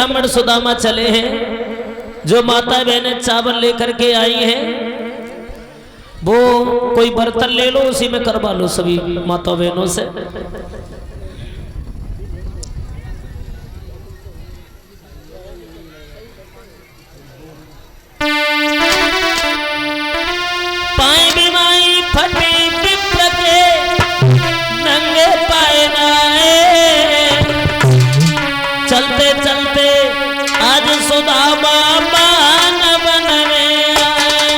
ब्राह्मण सुदामा चले हैं। जो माता बहनें चावल लेकर के आई हैं वो कोई बर्तन ले लो, उसी में करवा लो सभी माता बहनों से। पाए बीमाई फटे पिपल के नंगे पाए नाए, चलते चलते आज सुदामा मान बन में आए।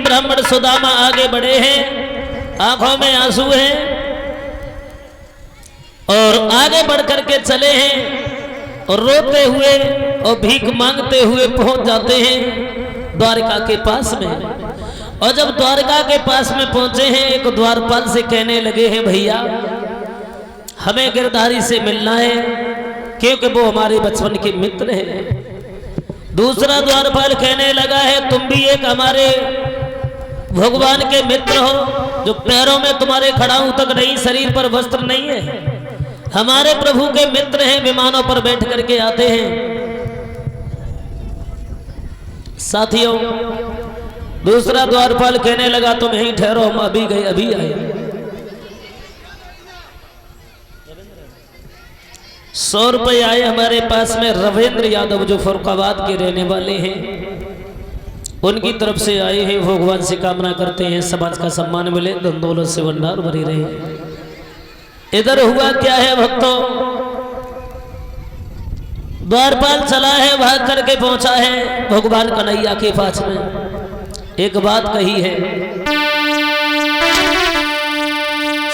ब्राह्मण सुदामा आगे बढ़े हैं, आंखों में आंसू हैं और आगे बढ़ करके चले हैं और रोते हुए और भीख मांगते हुए पहुंच जाते हैं द्वारका के पास में। और जब द्वारका के पास में पहुंचे हैं, एक द्वारपाल से कहने लगे हैं भैया हमें गिरधारी से मिलना है क्योंकि वो हमारे बचपन के मित्र हैं। दूसरा द्वारपाल कहने लगा है तुम भी एक हमारे भगवान के मित्र हो, जो पैरों में तुम्हारे खड़ाऊ तक नहीं, शरीर पर वस्त्र नहीं है, हमारे प्रभु के मित्र हैं, विमानों पर बैठ करके आते हैं। साथियों दूसरा द्वारपाल कहने लगा तुम यहीं ठहरो, हम अभी गए अभी आए। 100 रुपये आए हमारे पास में। रविंद्र यादव जो फरुखाबाद के रहने वाले हैं उनकी तरफ से आए हैं, भगवान से कामना करते हैं समाज का सम्मान मिले, धन दौलत से भंडार भरी रहे। इधर हुआ क्या है भक्तों, द्वारपाल चला है, भाग करके पहुंचा है भगवान कन्हैया के पास में। एक बात कही है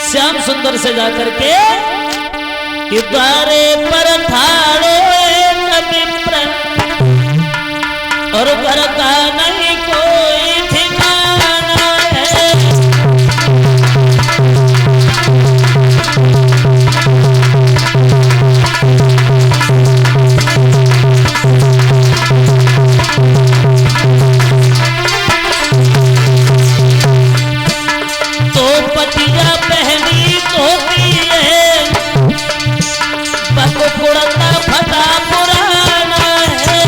श्याम सुंदर से जाकर के कि द्वारे पर ठाड़ो और घर का नहीं कोई ठिकाना है। तो पटिया पहनी धोती है, पगुड़ता फटा पुराना है।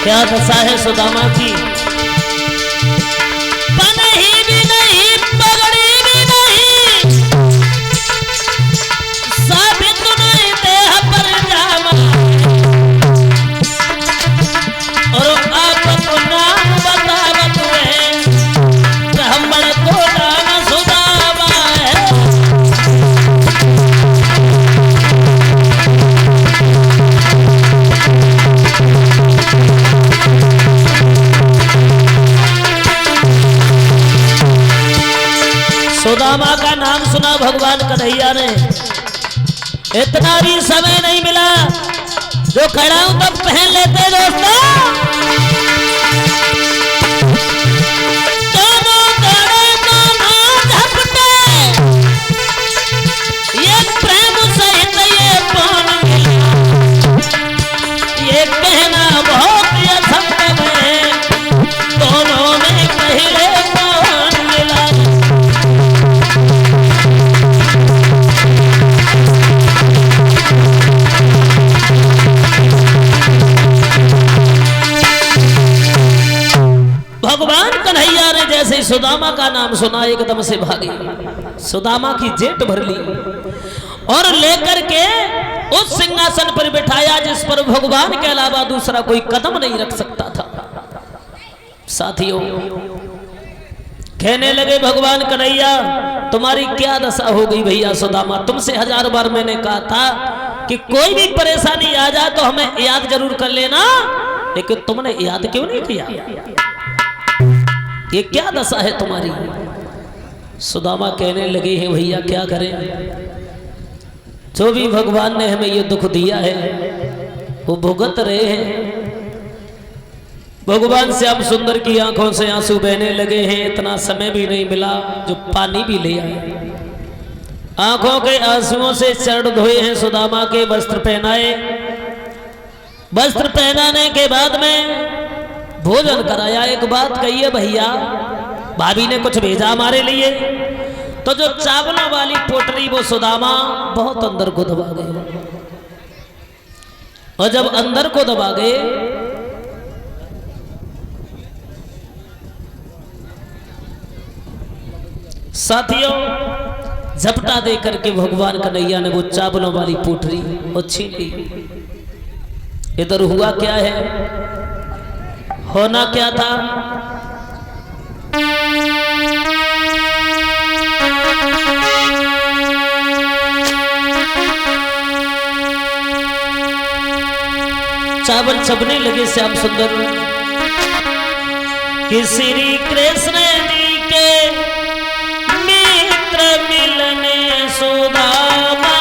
क्या दशा है सुदामा की, पनही भी नहीं पगड़ी भी नहीं, साबित नहीं देह पर जामा, और आप नाम बतावत हुए ब्राह्मण को नाम सुदामा है। सुदामा का नाम सुना भगवान कन्हैया ने, इतना भी समय नहीं मिला जो खड़ाऊ तक पहन लेते दोस्तों। दोनों गड़े दोनों झपटे, ये प्रेम सहित ये पान मिला, ये कहना बहुत अच्छा जैसे ही सुदामा का नाम सुना एकदम से भागी, सुदामा की जेट भर ली और लेकर के उस सिंहासन पर बिठाया जिस पर भगवान के अलावा दूसरा कोई कदम नहीं रख सकता था। साथियों, कहने लगे भगवान कन्हैया तुम्हारी क्या दशा हो गई भैया सुदामा, तुमसे 1000 बार मैंने कहा था कि कोई भी परेशानी आ जाए तो हमें याद जरूर कर लेना, लेकिन तुमने याद क्यों नहीं किया, ये क्या दशा है तुम्हारी। सुदामा कहने लगे हैं भैया क्या करें, जो भी भगवान ने हमें ये दुख दिया है वो भुगत रहे हैं। भगवान श्याम सुंदर की आंखों से आंसू बहने लगे हैं, इतना समय भी नहीं मिला जो पानी भी ले आए। आंखों के आंसुओं से चरण धोए हैं, सुदामा के वस्त्र पहनाए, वस्त्र पहनाने के बाद में भोजन कराया। एक बात कही है भैया, भाभी ने कुछ भेजा हमारे लिए, तो जो चावलों वाली पोटली वो सुदामा बहुत अंदर को दबा गए, और जब अंदर को दबा गए साथियों, झपटा दे करके भगवान कन्हैया ने वो चावलों वाली पोटली वो छीन ली। इधर हुआ क्या है, होना क्या था, चावल छपने लगे श्याम सुंदर कि श्री कृष्ण जी के मित्र मिलने सुदामा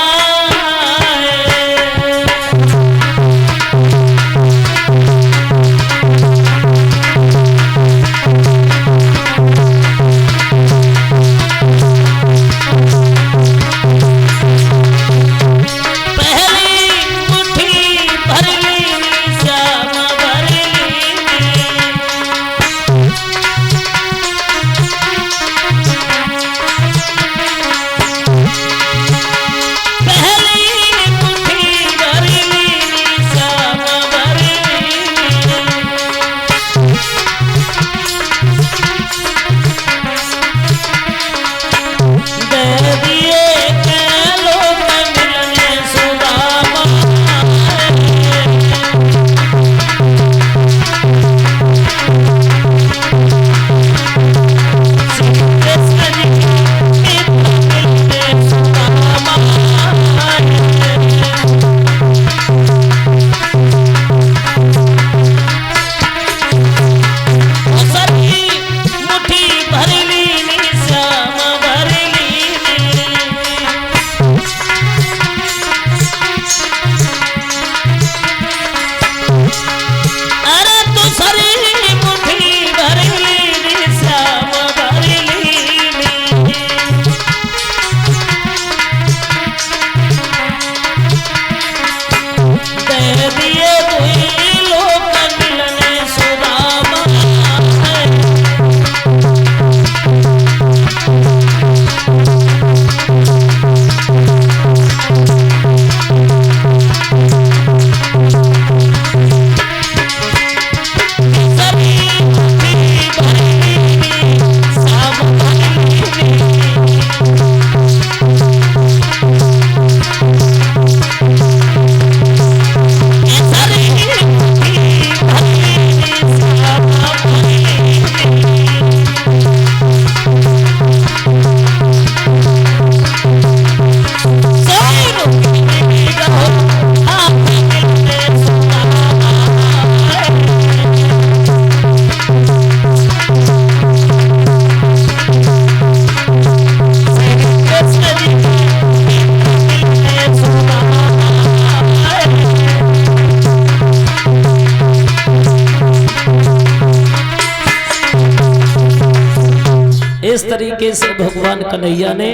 इस तरीके से भगवान कन्हैया ने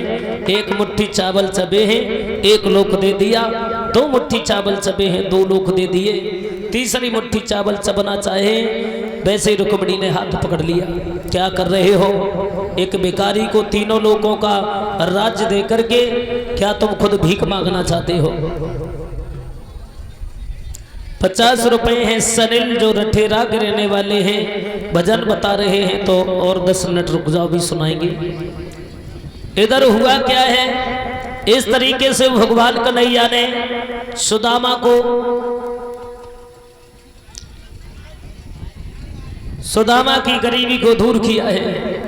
एक मुट्ठी चावल चबे हैं, एक लोक दे दिया, 2 मुट्ठी चावल चबे हैं, 2 लोक दे दिए, तीसरी मुट्ठी चावल चबना चाहे वैसे रुक्मिणी ने हाथ पकड़ लिया। क्या कर रहे हो, एक भिखारी को 3 लोकों का राज्य दे करके क्या तुम खुद भीख मांगना चाहते हो? 50 रुपए हैं सनिल जो रठेरा के रहने वाले हैं, भजन बता रहे हैं, तो और 10 मिनट रुक जाओ भी सुनाएंगे। इधर हुआ क्या है, इस तरीके से भगवान कन्हैया ने सुदामा को, सुदामा की गरीबी को दूर किया है।